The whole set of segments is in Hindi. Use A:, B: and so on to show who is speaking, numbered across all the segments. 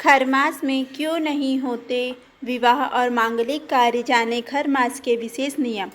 A: खरमास में क्यों नहीं होते विवाह और मांगलिक कार्य, जाने खरमास के विशेष नियम।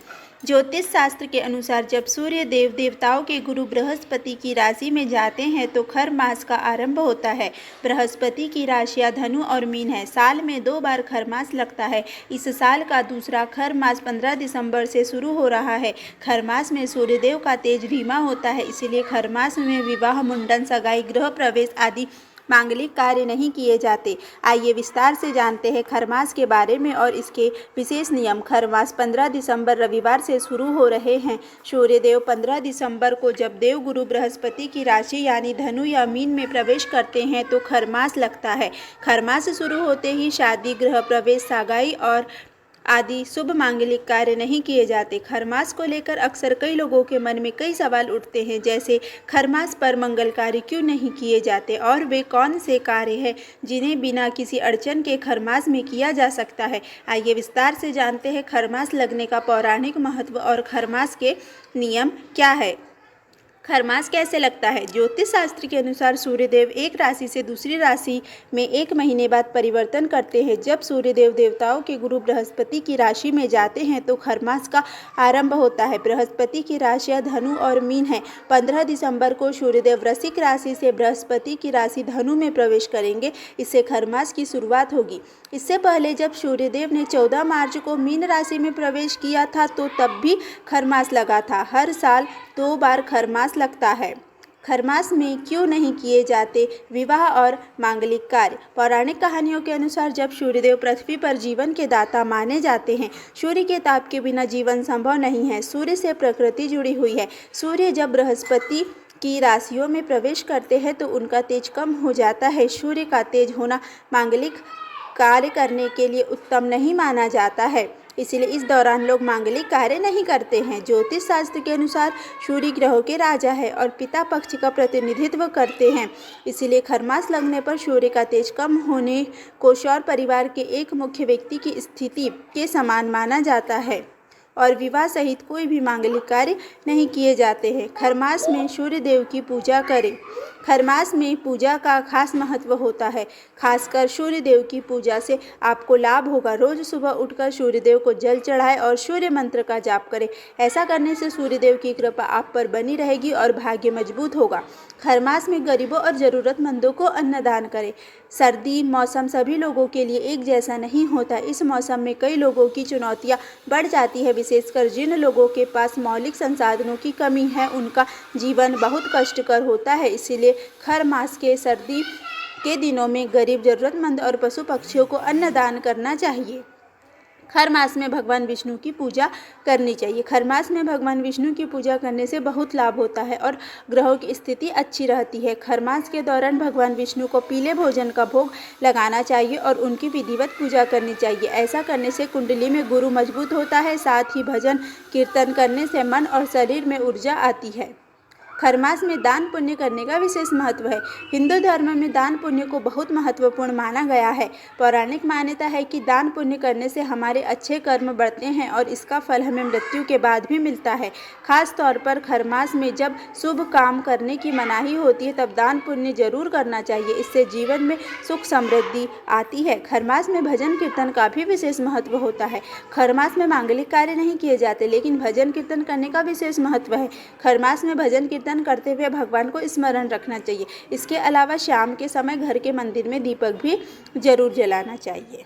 A: ज्योतिष शास्त्र के अनुसार जब सूर्य देव देवताओं के गुरु बृहस्पति की राशि में जाते हैं तो खर मास का आरंभ होता है। बृहस्पति की राशियां धनु और मीन है। साल में 2 बार खरमास लगता है। इस साल का दूसरा खर मास 15 दिसंबर से शुरू हो रहा है। खरमास में सूर्यदेव का तेज धीमा होता है, इसलिए खरमास में विवाह, मुंडन, सगाई, गृह प्रवेश आदि मांगलिक कार्य नहीं किए जाते। आइए विस्तार से जानते हैं खरमास के बारे में और इसके विशेष नियम। खरमास 15 दिसंबर रविवार से शुरू हो रहे हैं। सूर्यदेव 15 दिसंबर को जब देवगुरु बृहस्पति की राशि यानी धनु या मीन में प्रवेश करते हैं तो खरमास लगता है। खरमास शुरू होते ही शादी, गृह प्रवेश, सगाई और आदि शुभ मांगलिक कार्य नहीं किए जाते। खरमास को लेकर अक्सर कई लोगों के मन में कई सवाल उठते हैं, जैसे खरमास पर मंगल कार्य क्यों नहीं किए जाते और वे कौन से कार्य हैं जिन्हें बिना किसी अड़चन के खरमास में किया जा सकता है। आइए विस्तार से जानते हैं खरमास लगने का पौराणिक महत्व और खरमास के नियम क्या है। खरमास कैसे लगता है। ज्योतिष शास्त्र के अनुसार सूर्यदेव एक राशि से दूसरी राशि में 1 महीने बाद परिवर्तन करते हैं। जब सूर्यदेव देवताओं के गुरु बृहस्पति की राशि में जाते हैं तो खरमास का आरंभ होता है। बृहस्पति की राशियां धनु और मीन है। 15 दिसंबर को सूर्यदेव वृश्चिक राशि से बृहस्पति की राशि धनु में प्रवेश करेंगे। इससे खरमास की शुरुआत होगी। इससे पहले जब सूर्यदेव ने 14 मार्च को मीन राशि में प्रवेश किया था तो तब भी खरमास लगा था। हर साल 2 बार खरमास लगता है। खरमास में क्यों नहीं किए जाते विवाह और मांगलिक कार्य। पौराणिक कहानियों के अनुसार जब सूर्यदेव पृथ्वी पर जीवन के दाता माने जाते हैं। सूर्य के ताप के बिना जीवन संभव नहीं है। सूर्य से प्रकृति जुड़ी हुई है। सूर्य जब बृहस्पति की राशियों में प्रवेश करते हैं तो उनका तेज कम हो जाता है। सूर्य का तेज होना मांगलिक कार्य करने के लिए उत्तम नहीं माना जाता है, इसलिए इस दौरान लोग मांगलिक कार्य नहीं करते हैं। ज्योतिष शास्त्र के अनुसार सूर्य ग्रहों के राजा है और पिता पक्ष का प्रतिनिधित्व करते हैं, इसलिए खरमास लगने पर सूर्य का तेज कम होने को सौर परिवार के एक मुख्य व्यक्ति की स्थिति के समान माना जाता है और विवाह सहित कोई भी मांगलिक कार्य नहीं किए जाते हैं। खरमास में सूर्य देव की पूजा करें। खरमास में पूजा का खास महत्व होता है। खासकर सूर्य देव की पूजा से आपको लाभ होगा। रोज सुबह उठकर सूर्य देव को जल चढ़ाएं और सूर्य मंत्र का जाप करें। ऐसा करने से सूर्य देव की कृपा आप पर बनी रहेगी और भाग्य मजबूत होगा। खरमास में गरीबों और ज़रूरतमंदों को अन्नदान करें। सर्दी मौसम सभी लोगों के लिए एक जैसा नहीं होता। इस मौसम में कई लोगों की चुनौतियां बढ़ जाती है। विशेषकर जिन लोगों के पास मौलिक संसाधनों की कमी है उनका जीवन बहुत कष्टकर होता है। इसीलिए खर मास के सर्दी के दिनों में गरीब, ज़रूरतमंद और पशु पक्षियों को अन्नदान करना चाहिए। खर मास में भगवान विष्णु की पूजा करनी चाहिए। खर मास में भगवान विष्णु की पूजा करने से बहुत लाभ होता है और ग्रहों की स्थिति अच्छी रहती है। खर मास के दौरान भगवान विष्णु को पीले भोजन का भोग लगाना चाहिए और उनकी विधिवत पूजा करनी चाहिए। ऐसा करने से कुंडली में गुरु मजबूत होता है। साथ ही भजन कीर्तन करने से मन और शरीर में ऊर्जा आती है। खरमास में दान पुण्य करने का विशेष महत्व है। हिंदू धर्म में दान पुण्य को बहुत महत्वपूर्ण माना गया है। पौराणिक मान्यता है कि दान पुण्य करने से हमारे अच्छे कर्म बढ़ते हैं और इसका फल हमें मृत्यु के बाद भी मिलता है। खास तौर पर खरमास में जब शुभ काम करने की मनाही होती है तब दान पुण्य जरूर करना चाहिए। इससे जीवन में सुख समृद्धि आती है। खरमास में भजन कीर्तन का भी विशेष महत्व होता है। खरमास में मांगलिक कार्य नहीं किए जाते, लेकिन भजन कीर्तन करने का विशेष महत्व है। खरमास में भजन कीर्तन करते हुए भगवान को स्मरण रखना चाहिए। इसके अलावा शाम के समय घर के मंदिर में दीपक भी जरूर जलाना चाहिए।